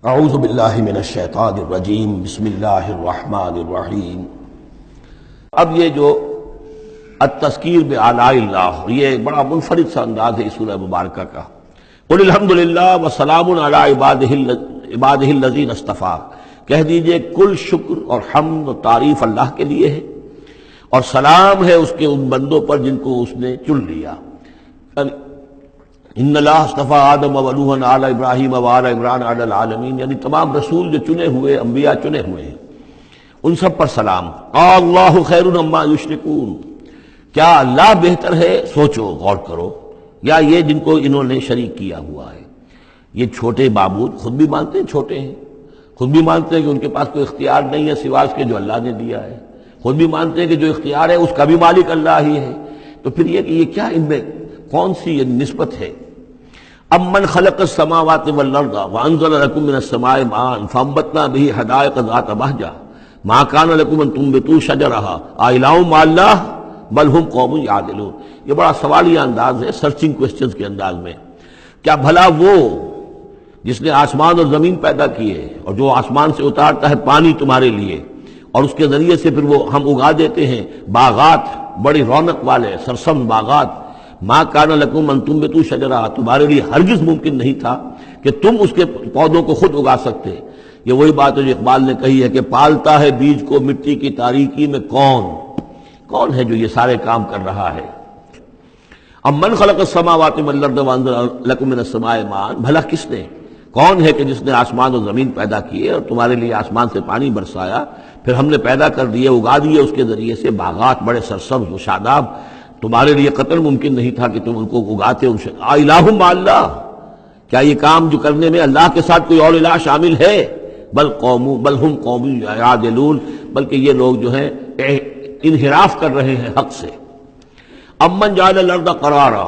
اعوذ باللہ من الشیطان الرجیم بسم اللہ الرحمن الرحیم۔ اب یہ جو التذکیر بآلاء اللہ، یہ بڑا منفرد سا انداز ہے اس سورہ مبارکہ کا۔ قل الحمد للہ وسلام علی عبادہ الذین اصطفیٰ، کہہ دیجئے کل شکر اور حمد و تعریف اللہ کے لیے ہے اور سلام ہے اس کے ان بندوں پر جن کو اس نے چن لیا۔ ان اللہ اصطفیٰ آدم و نوحا علی ابراہیم و آل عمران علی العالمین، یعنی تمام رسول جو چنے ہوئے، انبیاء چنے ہوئے ہیں، ان سب پر سلام۔ اللہ خیر عما یشرکون، کیا اللہ بہتر ہے، سوچو غور کرو، یا یہ جن کو انہوں نے شریک کیا ہوا ہے۔ یہ چھوٹے معبود خود بھی مانتے ہیں چھوٹے ہیں، خود بھی مانتے ہیں کہ ان کے پاس کوئی اختیار نہیں ہے سوائے اس کے جو اللہ نے دیا ہے، خود بھی مانتے ہیں کہ جو اختیار ہے اس کا بھی مالک اللہ ہی ہے۔ تو پھر یہ کہ یہ کیا ان میں کون سی یہ نسبت ہے؟ امن خلق السماوات والارض وانزل لكم من السماء ماء فانبتنا به حدائق ذات بہجہ ما كان لكم ان تنبتوا شجرها اإله مع الله بل هم قوم يعدلون۔ یہ بڑا سوالیہ انداز ہے، سرچنگ کوسچنز کے انداز میں۔ کیا بھلا وہ جس نے آسمان اور زمین پیدا کیے اور جو آسمان سے اتارتا ہے پانی تمہارے لیے اور اس کے ذریعے سے پھر وہ ہم اگا دیتے ہیں باغات، بڑی رونق والے سرسبز باغات، ما کان لکم ان تنبتوا شجرہ، تمہارے لیے ہرگز ممکن نہیں تھا کہ تم اس کے پودوں کو خود اگا سکتے۔ یہ وہی بات ہے جو اقبال نے کہی ہے کہ پالتا ہے بیج کو مٹی کی تاریکی میں کون ہے جو یہ سارے کام کر رہا ہے؟ امن خلق السماوات والارض وانزل لکم من السماء ماء، بھلا کس نے، کون ہے کہ جس نے آسمان اور زمین پیدا کیے اور تمہارے لیے آسمان سے پانی برسایا، پھر ہم نے پیدا کر دیے، اگا دیے اس کے ذریعے سے باغات بڑے سرسبز و شاداب، تمہارے لیے قطر ممکن نہیں تھا کہ تم ان کو اگاتے۔ الہ مع اللہ، کیا یہ کام جو کرنے میں اللہ کے ساتھ کوئی اور الہ شامل ہے؟ بل ہم قوم یعدلون، بلکہ یہ لوگ جو ہیں انحراف کر رہے ہیں حق سے۔ امن جعل الارض قرارا،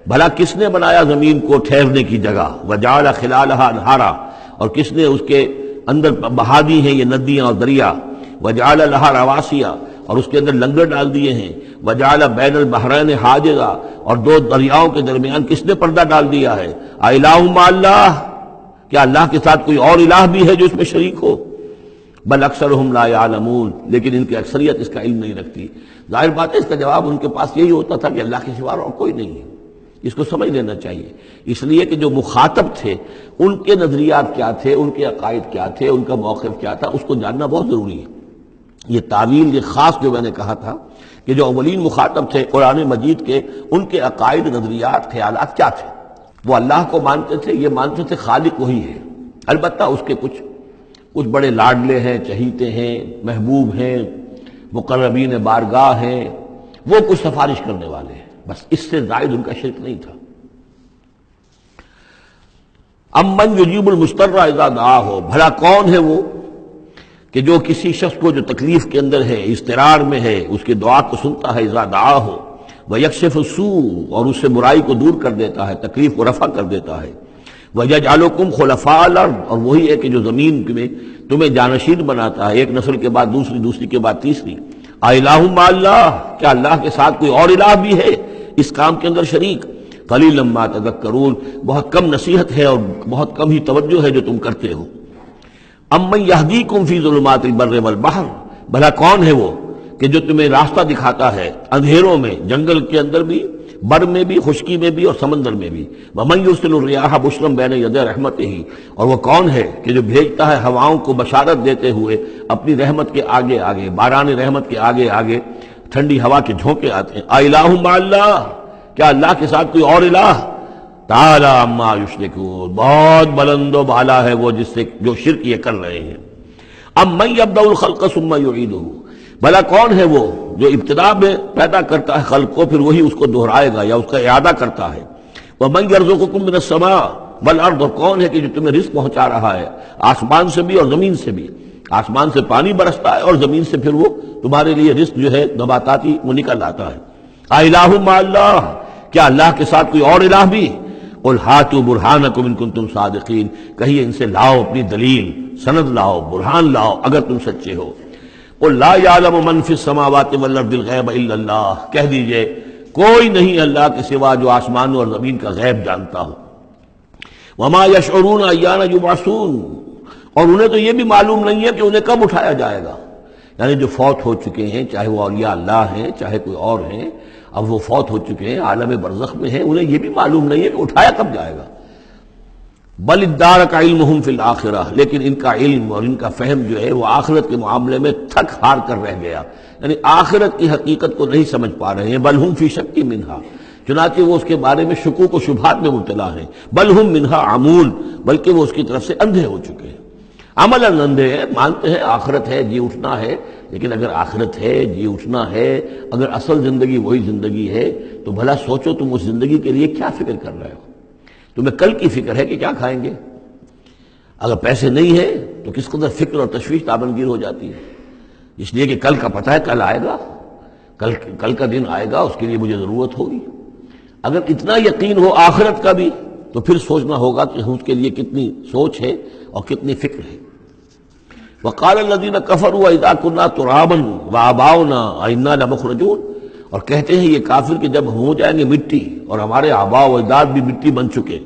بھلا کس نے بنایا زمین کو ٹھہرنے کی جگہ، وجعل خلالها انہارا، اور کس نے اس کے اندر بہا دی ہیں یہ ندیاں اور دریا، وجعل لها رواسیا، اور اس کے اندر لنگر ڈال دیے ہیں، وجعل بین البحرین حاجزا، اور دو دریاؤں کے درمیان کس نے پردہ ڈال دیا ہے؟ الہ مع اللہ، کیا اللہ کے ساتھ کوئی اور الہ بھی ہے جو اس میں شریک ہو؟ بل اکثرہم لا یعلمون، لیکن ان کی اکثریت اس کا علم نہیں رکھتی۔ ظاہر بات ہے اس کا جواب ان کے پاس یہی ہوتا تھا کہ اللہ کے سوا اور کوئی نہیں ہے۔ اس کو سمجھ لینا چاہیے، اس لیے کہ جو مخاطب تھے ان کے نظریات کیا تھے، ان کے عقائد کیا تھے، ان کا موقف کیا تھا، اس کو جاننا بہت ضروری ہے۔ یہ تعویل، یہ خاص جو میں نے کہا تھا کہ جو اولین مخاطب تھے قرآن مجید کے، ان کے عقائد، نظریات، خیالات کیا تھے؟ وہ اللہ کو مانتے تھے، یہ مانتے تھے خالق وہی ہے، البتہ اس کے کچھ بڑے لاڈلے ہیں، چہیتے ہیں، محبوب ہیں، مقربین بارگاہ ہیں، وہ کچھ سفارش کرنے والے ہیں، بس اس سے زائد ان کا شرک نہیں تھا۔ امن یجیب المضطر اذا دعاہ، بھلا کون ہے وہ کہ جو کسی شخص کو جو تکلیف کے اندر ہے، اضطرار میں ہے، اس کی دعا کو سنتا ہے، اذا دعاہ ویکشف السوء، اور اس سے برائی کو دور کر دیتا ہے، تکلیف کو رفع کر دیتا ہے، وَيَجْعَلُكُمْ خُلَفَاءَ الْأَرْضِ، اور وہی ہے کہ جو زمین میں تمہیں جانشین بناتا ہے، ایک نسل کے بعد دوسری، دوسری کے بعد تیسری۔ الہ مع اللہ، کیا اللہ کے ساتھ کوئی اور الہ بھی ہے اس کام کے اندر شریک؟ قلیلا ما تذکرون، بہت کم نصیحت ہے اور بہت کم ہی توجہ ہے جو تم کرتے ہو۔ امن یہدیکم فی ظلمات البر والبحر، بھلا کون ہے وہ کہ جو تمہیں راستہ دکھاتا ہے اندھیروں میں، جنگل کے اندر بھی، بر میں بھی، خشکی میں بھی اور سمندر میں بھی۔ ومن یرسل الرياح بشرا بین یدی رحمتہ، اور وہ کون ہے کہ جو بھیجتا ہے ہواؤں کو بشارت دیتے ہوئے اپنی رحمت کے آگے آگے، باران رحمت کے آگے آگے ٹھنڈی ہوا کے جھونکے آتے ہیں۔ الہ مع اللہ، کیا اللہ کے ساتھ کوئی اور الہ؟ تعالی عما یشرکون، بہت بلند و بالا ہے وہ جس سے جو شرک یہ کر رہے ہیں۔ امن یبدأ الخلق ثم یعیدہ، بھلا کون ہے وہ جو ابتدا میں پیدا کرتا ہے خلق کو، پھر وہی اس کو دہرائے گا یا اس کا اعادہ کرتا ہے۔ ومن یرزقکم من السماء والارض، اور کون ہے کہ جو تمہیں رزق پہنچا رہا ہے آسمان سے بھی اور زمین سے بھی، آسمان سے پانی برستا ہے اور زمین سے پھر وہ تمہارے لیے رزق جو ہے نباتاتی وہ نکل آتا ہے۔ الہ مع اللہ، کیا اللہ کے ساتھ کوئی اور الہ بھی؟ قل ہاتوا برہانکم ان کنتم صادقین، کہیے ان سے لاؤ اپنی دلیل، سند لاؤ، برہان لاؤ اگر تم سچے ہو۔ قل لا یعلم من فی السماوات والارض الغیب الا اللہ، کہہ دیجئے کوئی نہیں اللہ کے سوا جو آسمانوں اور زمین کا غیب جانتا ہو۔ وما یشعرون ایان یبعثون، اور انہیں تو یہ بھی معلوم نہیں ہے کہ انہیں کب اٹھایا جائے گا. یعنی جو فوت ہو چکے ہیں، چاہے وہ اولیاء اللہ ہیں چاہے کوئی اور ہیں، اب وہ فوت ہو چکے ہیں، عالم برزخ میں ہیں، انہیں یہ بھی معلوم نہیں ہے کہ اٹھایا کب جائے گا. بل ادارک علمہم فی الآخرہ، لیکن ان کا علم اور ان کا فہم جو ہے وہ آخرت کے معاملے میں تھک ہار کر رہ گیا، یعنی آخرت کی حقیقت کو نہیں سمجھ پا رہے ہیں. بل ہم فی شک منہا، چنانچہ وہ اس کے بارے میں شکوک و شبہات میں مبتلا ہیں. بل ہم منہا عمون، بلکہ وہ اس کی طرف سے اندھے ہو چکے ہیں. عملاً اندھے ہیں، مانتے ہیں آخرت ہے، جی اٹھنا ہے، لیکن اگر آخرت ہے، جی اٹھنا ہے، اگر اصل زندگی وہی زندگی ہے تو بھلا سوچو تم اس زندگی کے لیے کیا فکر کر رہے ہو. تمہیں کل کی فکر ہے کہ کیا کھائیں گے. اگر پیسے نہیں ہیں تو کس قدر فکر اور تشویش تابنگیر ہو جاتی ہے، اس لیے کہ کل کا پتہ ہے کل آئے گا، کل کا دن آئے گا، اس کے لیے مجھے ضرورت ہوگی. اگر اتنا یقین ہو آخرت کا بھی تو پھر سوچنا ہوگا کہ اس کے لیے کتنی سوچ ہے اور کتنی فکر ہے. وقال الذين كفروا واذا كنا ترابا وآباؤنا أئنا لمخرجون، اور کہتے ہیں یہ کافر کہ جب ہو جائیں گے مٹی اور ہمارے آباء و اجداد بھی مٹی بن چکے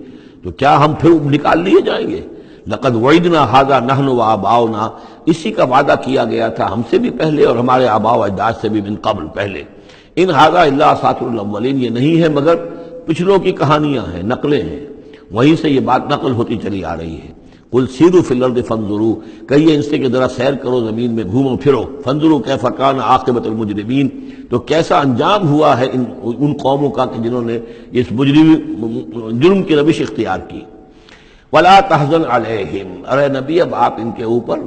تو کیا ہم پھر نکال لیے جائیں گے. لقد وعدنا هذا نحن وآباؤنا، اسی کا وعدہ کیا گیا تھا ہم سے بھی پہلے اور ہمارے آباء و اجداد سے بھی من قبل پہلے. ان هذا الا اساطیر الاولین، یہ نہیں ہے مگر پچھلوں کی کہانیاں ہیں، نقلیں ہیں، وہیں سے یہ بات نقل ہوتی چلی آ رہی ہے. قل سیروا فی الارض فانظروا، کہیے ان سے کہ ذرا سیر کرو زمین میں، گھومو پھرو. فانظروا کیف کان عاقبۃ المجرمین، تو کیسا انجام ہوا ہے ان قوموں کا کہ جنہوں نے اس جرم کی روش اختیار کی. ولا تحزن علیہم، ارے نبی اب آپ ان کے اوپر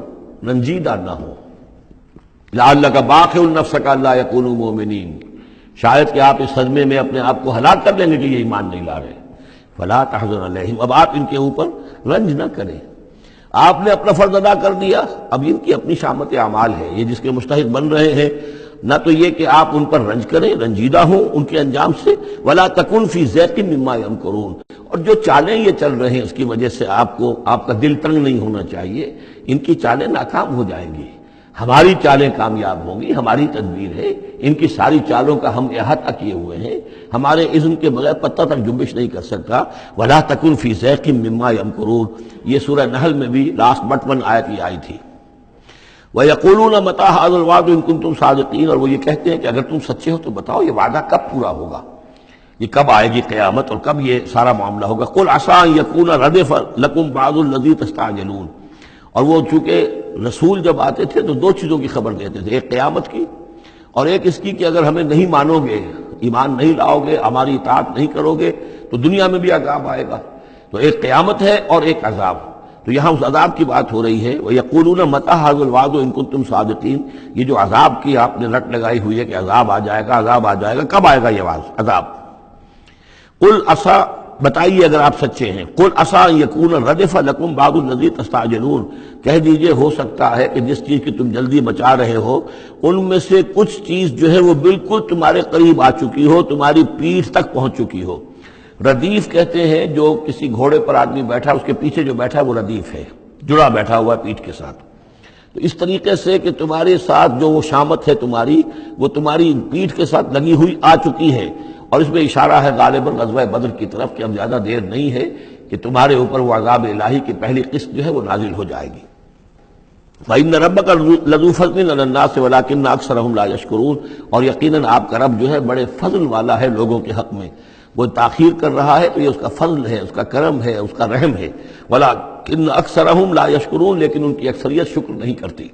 رنجیدہ نہ ہو. لعلک باخع نفسک الا یکونوا مؤمنین، شاید کہ آپ اس صدمے میں اپنے آپ کو ہلاک کر لیں گے کہ یہ ایمان نہیں لا رہے. فلا تحزن علیہم، اب آپ ان کے اوپر رنج نہ کریں. آپ نے اپنا فرض ادا کر دیا، اب ان کی اپنی شامت اعمال ہے، یہ جس کے مستحق بن رہے ہیں. نہ تو یہ کہ آپ ان پر رنج کریں، رنجیدہ ہوں ان کے انجام سے. ولا تکن فی ضیق مما یمکرون، اور جو چالیں یہ چل رہے ہیں اس کی وجہ سے آپ کا دل تنگ نہیں ہونا چاہیے. ان کی چالیں ناکام ہو جائیں گی، ہماری چالیں کامیاب ہوں گی، ہماری تدبیر ہے. ان کی ساری چالوں کا ہم احاطہ کیے ہوئے ہیں، ہمارے اذن کے بغیر پتہ تک جنبش نہیں کر سکتا. ولا تکن فی ضیق مما یمکرون، یہ سورہ نحل میں بھی لاسٹ بٹ 1 آیت یہ آئی تھی. وَيَقُولُونَ مَتَىٰ هَٰذَا الْوَعْدُ إِن كُنتُمْ صَادِقِينَ، اور وہ یہ کہتے ہیں کہ اگر تم سچے ہو تو بتاؤ یہ وعدہ کب پورا ہوگا، یہ کب آئے گی قیامت اور کب یہ سارا معاملہ ہوگا. قُلْ عَسَىٰ أَن يَكُونَ رَدِفَ لَكُمْ بَعْضُ الَّذِي تَسْتَعْجِلُونَ، اور وہ چونکہ رسول جب آتے تھے تو 2 چیزوں کی خبر دیتے تھے، ایک قیامت کی اور ایک اس کی کہ اگر ہمیں نہیں مانو گے، ایمان نہیں لاؤ گے، ہماری اطاعت نہیں کرو گے تو دنیا میں بھی عذاب آئے گا. تو ایک قیامت ہے اور ایک عذاب. تو یہاں اس عذاب کی بات ہو رہی ہے. وَيَقُولُونَ مَتَىٰ هَٰذَا الْوَعْدُ إِن كُنتُمْ صَادِقِينَ، یہ جو عذاب کی آپ نے رٹ لگائی ہوئی ہے کہ عذاب آ جائے گا، عذاب آ جائے گا، کب آئے گا یہ عذاب. قُلْ عَسَىٰ، بتائیے اگر آپ سچے ہیں. قُلْ عَسَىٰ أَن يَكُونَ رَدِفَ لَكُمْ بَعْضُ الَّذِي تَسْتَعْجِلُونَ، کہہ دیجئے ہو سکتا ہے کہ جس چیز کی تم جلدی مچا رہے ہو ان میں سے کچھ چیز جو ہے وہ بالکل تمہارے قریب آ چکی ہو، تمہاری پیٹھ تک پہنچ چکی ہو. ردیف کہتے ہیں جو کسی گھوڑے پر آدمی بیٹھا اس کے پیچھے جو بیٹھا ہے وہ ردیف ہے، جڑا بیٹھا ہوا ہے پیٹھ کے ساتھ. تو اس طریقے سے کہ تمہارے ساتھ جو وہ شامت ہے تمہاری، وہ تمہاری پیٹھ کے ساتھ لگی ہوئی آ چکی ہے. اور اس میں اشارہ ہے غالباً غزوہ بدر کی طرف کہ اب زیادہ دیر نہیں ہے کہ تمہارے اوپر وہ عذاب الہی کی پہلی قسط جو ہے وہ نازل ہو جائے گی. فَإِنَّ رَبَّكَ لَذُو فَضْلٍ عَلَى النَّاسِ وَلَٰكِنَّ أَكْثَرَهُمْ لَا يَشْكُرُونَ، اور یقیناً آپ کا رب جو ہے بڑے فضل والا ہے لوگوں کے حق میں. وہ تاخیر کر رہا ہے تو یہ اس کا فضل ہے، اس کا کرم ہے، اس کا رحم ہے. وَلَٰكِنَّ أَكْثَرَهُمْ لَا يَشْكُرُونَ، لیکن ان کی اکثریت شکر نہیں کرتی.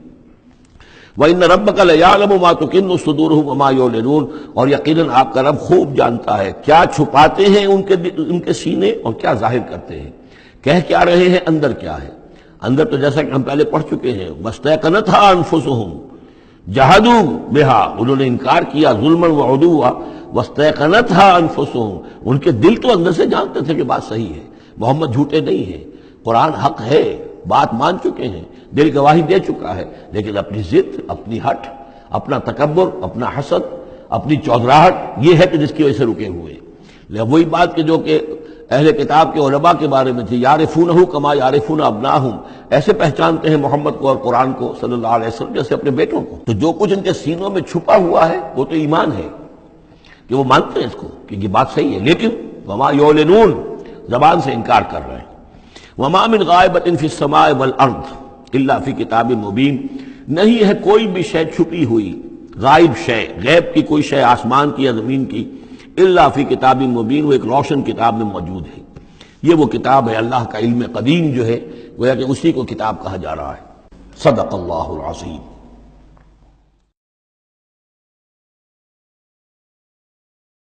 وَإِنَّ رَبَّكَ لَيَعْلَمُ مَا تُكِنُّ صُدُورُهُمْ وَمَا يُعْلِنُونَ، اور یقیناً آپ کا رب خوب جانتا ہے کیا چھپاتے ہیں ان کے سینے اور کیا ظاہر کرتے ہیں. کہہ کیا رہے ہیں، اندر کیا ہے. اندر تو جیسا کہ ہم پہلے پڑھ چکے ہیں، وَاسْتَيْقَنَتْهَا أَنفُسُهُمْ جَحَدُوا بِهَا، انہوں نے انکار کیا ظلمًا وعدوا. وَاسْتَيْقَنَتْهَا أَنفُسُهُمْ، ان کے دل تو اندر سے جانتے تھے کہ بات صحیح ہے، محمد جھوٹے نہیں ہیں، قرآن حق ہے، بات مان چکے ہیں، دل گواہی دے چکا ہے، لیکن اپنی ضد، اپنی ہٹ، اپنا تکبر، اپنا حسد، اپنی چودراہٹ، یہ ہے کہ جس کی وجہ سے رکے ہوئے. وہی بات کہ جو کہ اہل کتاب کے علماء کے بارے میں تھی، یعرفونہ کما یعرفون ابناہم، ایسے پہچانتے ہیں محمد کو اور قرآن کو صلی اللہ علیہ وسلم جیسے اپنے بیٹوں کو. تو جو کچھ ان کے سینوں میں چھپا ہوا ہے وہ تو ایمان ہے کہ وہ مانتے ہیں اس کو کہ یہ بات صحیح ہے، لیکن وما یعلنون، زبان سے انکار کر رہے ہیں. وما من غائبۃ فی السماء والارض الا فی کتاب مبین، نہیں ہے کوئی بھی شے چھپی ہوئی، غائب شے، غیب کی کوئی شے آسمان کی یا زمین کی، الا فی کتاب مبین، وہ ایک روشن کتاب میں موجود ہے۔ یہ وہ کتاب ہے، اللہ کا علم قدیم جو ہے، گویا کہ اسی کو کتاب کہا جا رہا ہے۔ صدق اللہ العظیم۔